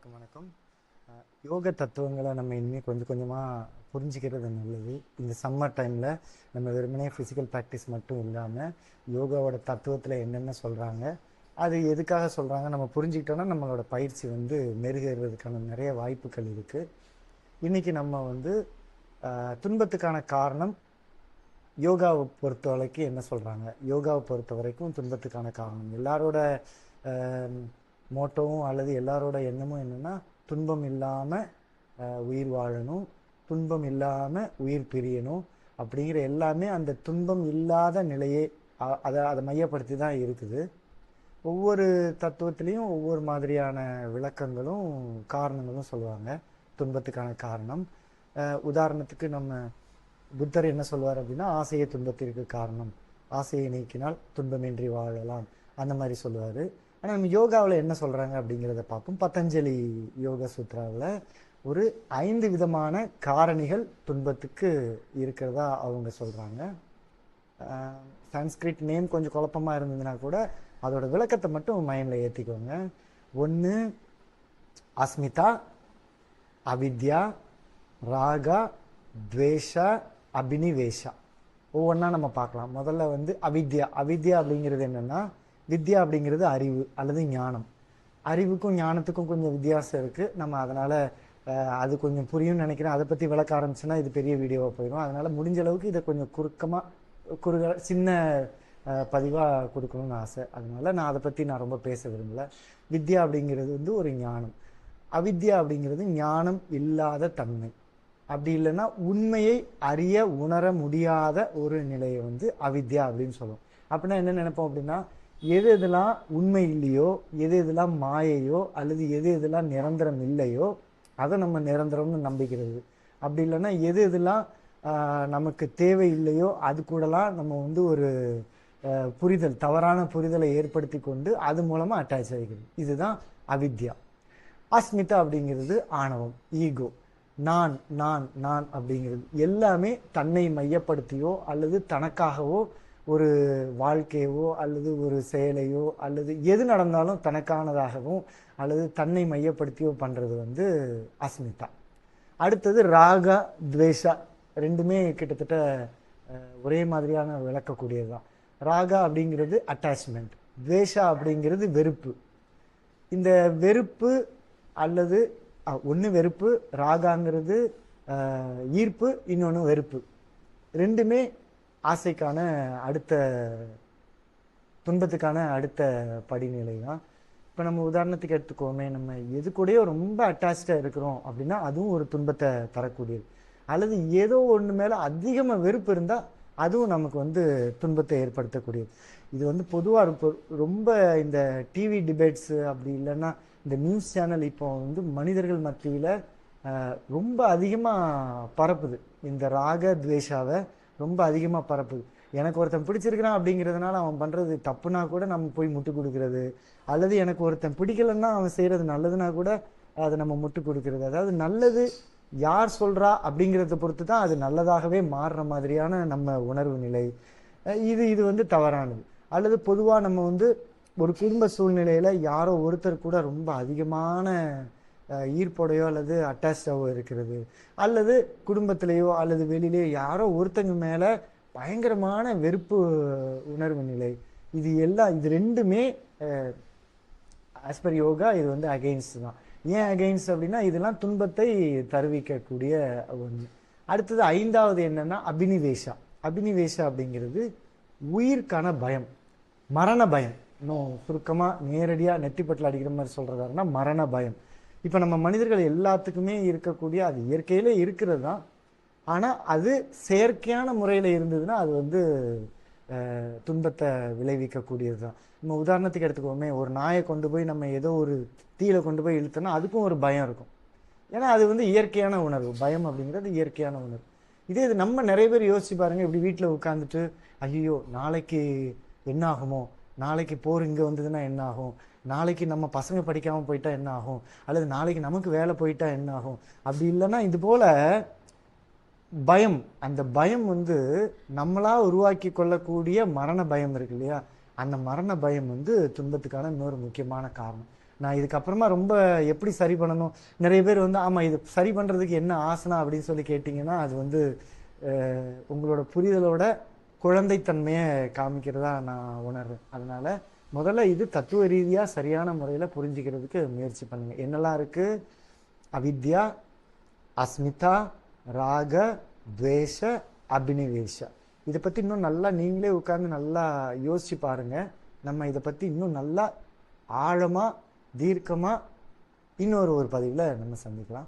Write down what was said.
எல்லாருக்கும் வணக்கம். யோக தத்துவங்களை நம்ம இனிமேல் கொஞ்சம் கொஞ்சமாக புரிஞ்சுக்கிறது நல்லது. இந்த சம்மர் டைமில் நம்ம வெறுமனே ஃபிசிக்கல் ப்ராக்டிஸ் மட்டும் இல்லாமல் யோகாவோட தத்துவத்தில் என்னென்ன சொல்கிறாங்க, அது எதுக்காக சொல்கிறாங்க நம்ம புரிஞ்சுக்கிட்டோன்னா நம்மளோட பயிற்சி மெருகேறுவதற்கான நிறைய வாய்ப்புகள் இருக்குது. இன்றைக்கி நம்ம துன்பத்துக்கான காரணம் யோகாவை பொறுத்த வரைக்கும் என்ன சொல்கிறாங்க, யோகாவை பொறுத்த வரைக்கும் துன்பத்துக்கான காரணம் எல்லாரோட மோட்டோவும் அல்லது எல்லாரோட எண்ணமும் என்னென்னா துன்பம் இல்லாமல் உயிர் வாழணும், துன்பம் இல்லாமல் உயிர் பிரியணும் அப்படிங்கிற எல்லாமே அந்த துன்பம் இல்லாத நிலையே அதை மையப்படுத்தி தான் இருக்குது. ஒவ்வொரு தத்துவத்திலையும் ஒவ்வொரு மாதிரியான விளக்கங்களும் காரணங்களும் சொல்லுவாங்க துன்பத்துக்கான காரணம். உதாரணத்துக்கு நம்ம புத்தர் என்ன சொல்வார் அப்படின்னா, ஆசையை துன்பத்திற்கு காரணம், ஆசையை நீக்கினால் துன்பமின்றி வாழலாம், அந்த மாதிரி சொல்லுவார். ஆனால் நம்ம யோகாவில் என்ன சொல்கிறாங்க அப்படிங்கிறத பார்ப்போம். பதஞ்சலி யோக சூத்ராவில் ஒரு 5 விதமான காரணிகள் துன்பத்துக்கு இருக்கிறதா அவங்க சொல்கிறாங்க. சான்ஸ்கிரிட் நேம் கொஞ்சம் குழப்பமாக இருந்ததுன்னா கூட அதோட விளக்கத்தை மட்டும் மைண்டில் ஏற்றிக்கோங்க. 1 அஸ்மிதா, அவித்யா, ராகா, துவேஷா, அபினிவேஷா. ஒவ்வொன்றா நம்ம பார்க்கலாம். முதல்ல அவித்யா. அவித்யா அப்படிங்கிறது என்னென்னா, வித்யா அப்படிங்கிறது அறிவு அல்லது ஞானம். அறிவுக்கும் ஞானத்துக்கும் கொஞ்சம் வித்தியாசம் இருக்குது. நம்ம அதனால் அது கொஞ்சம் புரியும்னு நினைக்கிறேன். அதை பற்றி விளக்க ஆரம்பிச்சுன்னா இது பெரிய வீடியோவாக போயிடும். அதனால் முடிஞ்ச அளவுக்கு இதை கொஞ்சம் சின்ன பதிவாக கொடுக்கணும்னு ஆசை. அதனால் நான் அதை பற்றி ரொம்ப பேச விரும்பலை. வித்யா அப்படிங்கிறது ஒரு ஞானம். அவித்யா அப்படிங்கிறது ஞானம் இல்லாத தன்மை. அப்படி இல்லைன்னா உண்மையை அறிய உணர முடியாத ஒரு நிலையை அவித்யா அப்படின்னு சொல்லுவோம். அப்படின்னா என்ன நினைப்போம் அப்படின்னா, எது எதெல்லாம் உண்மை இல்லையோ, எது எதெல்லாம் மாயையோ, அல்லது எது எதெல்லாம் நிரந்தரம் இல்லையோ அதை நம்ம நிரந்தரம்னு நம்பிக்கிறது. அப்படி இல்லைன்னா எது எதெல்லாம் நமக்கு தேவை இல்லையோ அது கூடலாம் நம்ம ஒரு புரிதல், தவறான புரிதலை ஏற்படுத்தி கொண்டு அது மூலமாக அட்டாச் ஆகிக்கிறது. இதுதான் அவித்யா. அஸ்மிதா அப்படிங்கிறது ஆணவம், ஈகோ. நான் நான் நான் அப்படிங்கிறது எல்லாமே தன்னை மையப்படுத்தியோ அல்லது தனக்காகவோ ஒரு வாழ்க்கையவோ அல்லது ஒரு செயலையோ அல்லது எது நடந்தாலும் தனக்கானதாகவும் அல்லது தன்னை மையப்படுத்தியோ பண்ணுறது அஸ்மிதா. அடுத்தது ராகா, துவேஷா. ரெண்டுமே கிட்டத்தட்ட ஒரே மாதிரியான விளக்கக்கூடியது தான். ராகா அப்படிங்கிறது அட்டாச்மெண்ட், துவேஷா அப்படிங்கிறது வெறுப்பு. இந்த வெறுப்பு அல்லது ஒன்று வெறுப்பு, ராகாங்கிறது ஈர்ப்பு, இன்னொன்று வெறுப்பு. ரெண்டுமே ஆசைக்கான அடுத்த துன்பத்துக்கான அடுத்த படிநிலை தான். இப்போ நம்ம உதாரணத்துக்கு எடுத்துக்கோமே, நம்ம எது கூடயோ ரொம்ப அட்டாச்சாக இருக்கிறோம் அப்படின்னா அதுவும் ஒரு துன்பத்தை தரக்கூடியது. அல்லது ஏதோ ஒன்று மேலே அதிகமாக வெறுப்பு இருந்தால் அதுவும் நமக்கு துன்பத்தை ஏற்படுத்தக்கூடியது. இது பொதுவாக ரொம்ப இந்த டிவி டிபேட்ஸு அப்படி இல்லைன்னா இந்த நியூஸ் சேனல் இப்போ மனிதர்கள் மத்தியில் ரொம்ப அதிகமாக பரப்புது. இந்த ராக துவேஷாவை ரொம்ப அதிகமாக பரப்புது. எனக்கு ஒருத்தன் பிடிச்சிருக்கிறான் அப்படிங்கிறதுனால அவன் பண்ணுறது தப்புனா கூட நம்ம போய் முட்டு கொடுக்கறது, அல்லது எனக்கு ஒருத்தன் பிடிக்கலன்னா அவன் செய்கிறது நல்லதுன்னா கூட அதை நம்ம முட்டு கொடுக்கறது. அதாவது நல்லது யார் சொல்கிறா அப்படிங்கிறத பொறுத்து தான் அது நல்லதாகவே மாறுற மாதிரியான நம்ம உணர்வு நிலை. இது தவறானது. அல்லது பொதுவாக நம்ம ஒரு குடும்ப சூழ்நிலையில் யாரோ ஒருத்தர் கூட ரொம்ப அதிகமான ஈர்ப்போடையோ அல்லது அட்டாச்சாவோ இருக்கிறது, அல்லது குடும்பத்திலேயோ அல்லது வெளியிலேயோ யாரோ ஒருத்தங்க மேலே பயங்கரமான வெறுப்பு உணர்வு நிலை. இது ரெண்டுமே ஆஸ் பர் யோகா இது அகெயின்ஸ்ட் தான். ஏன் அகெயின்ஸ்ட் அப்படின்னா இதெல்லாம் துன்பத்தை தருவிக்கக்கூடிய ஒன்று. அடுத்தது 5வது என்னன்னா அபினிவேஷா. அபினிவேஷா அப்படிங்கிறது உயிர்க்கான பயம், மரண பயம். இன்னும் சுருக்கமாக நேரடியாக நெத்திப்பட்டில் அடிக்கிற மாதிரி சொல்கிறதாருன்னா மரண பயம். இப்போ நம்ம மனிதர்கள் எல்லாத்துக்குமே இருக்கக்கூடிய, அது இயற்கையிலே இருக்கிறது தான். ஆனால் அது செயற்கையான முறையில் இருந்ததுன்னா அது துன்பத்தை விளைவிக்கக்கூடியது தான். நம்ம உதாரணத்துக்கு எடுத்துக்கோமே, ஒரு நாயை கொண்டு போய் நம்ம ஏதோ ஒரு தீயில கொண்டு போய் இழுத்தோன்னா அதுக்கும் ஒரு பயம் இருக்கும். ஏன்னா அது இயற்கையான உணர்வு. பயம் அப்படிங்கிறது இயற்கையான உணர்வு. இது நம்ம நிறைய பேர் யோசிச்சு பாருங்கள். இப்படி வீட்டில் உட்காந்துட்டு ஐயோ நாளைக்கு என்ன ஆகுமோ, நாளைக்கு போர் இங்கே வந்ததுன்னா என்ன ஆகும், நாளைக்கு நம்ம பசங்க படிக்காமல் போயிட்டா என்ன ஆகும், அல்லது நாளைக்கு நமக்கு வேலை போயிட்டா என்ன ஆகும். அப்படி இல்லைன்னா இது போல் பயம், அந்த பயம் நம்மளா உருவாக்கி கொள்ளக்கூடிய மரண பயம் இருக்கு இல்லையா, அந்த மரண பயம் துன்பத்துக்கான இன்னொரு முக்கியமான காரணம். நான் இதுக்கப்புறமா ரொம்ப எப்படி சரி பண்ணணும், நிறைய பேர் வந்து ஆமாம் இது சரி பண்ணுறதுக்கு என்ன ஆசனா அப்படின்னு சொல்லி கேட்டிங்கன்னா, அது வந்து உங்களோட புரிதலோட குழந்தைத்தன்மையை காமிக்கிறதா நான் உணர்றேன். அதனால முதல்ல இது தத்துவ ரீதியாக சரியான முறையில் புரிஞ்சுக்கிறதுக்கு முயற்சி பண்ணுங்க. என்னெல்லாம் இருக்கு? அவித்யா, அஸ்மிதா, ராக, துவேஷ, அபினிவேஷ. இதை பற்றி இன்னும் நல்லா நீங்களே உட்கார்ந்து நல்லா யோசிச்சு பாருங்க. நம்ம இதை பற்றி இன்னும் நல்லா ஆழமாக தீர்க்கமாக இன்னொரு பதிவில் நம்ம சந்திக்கலாம்.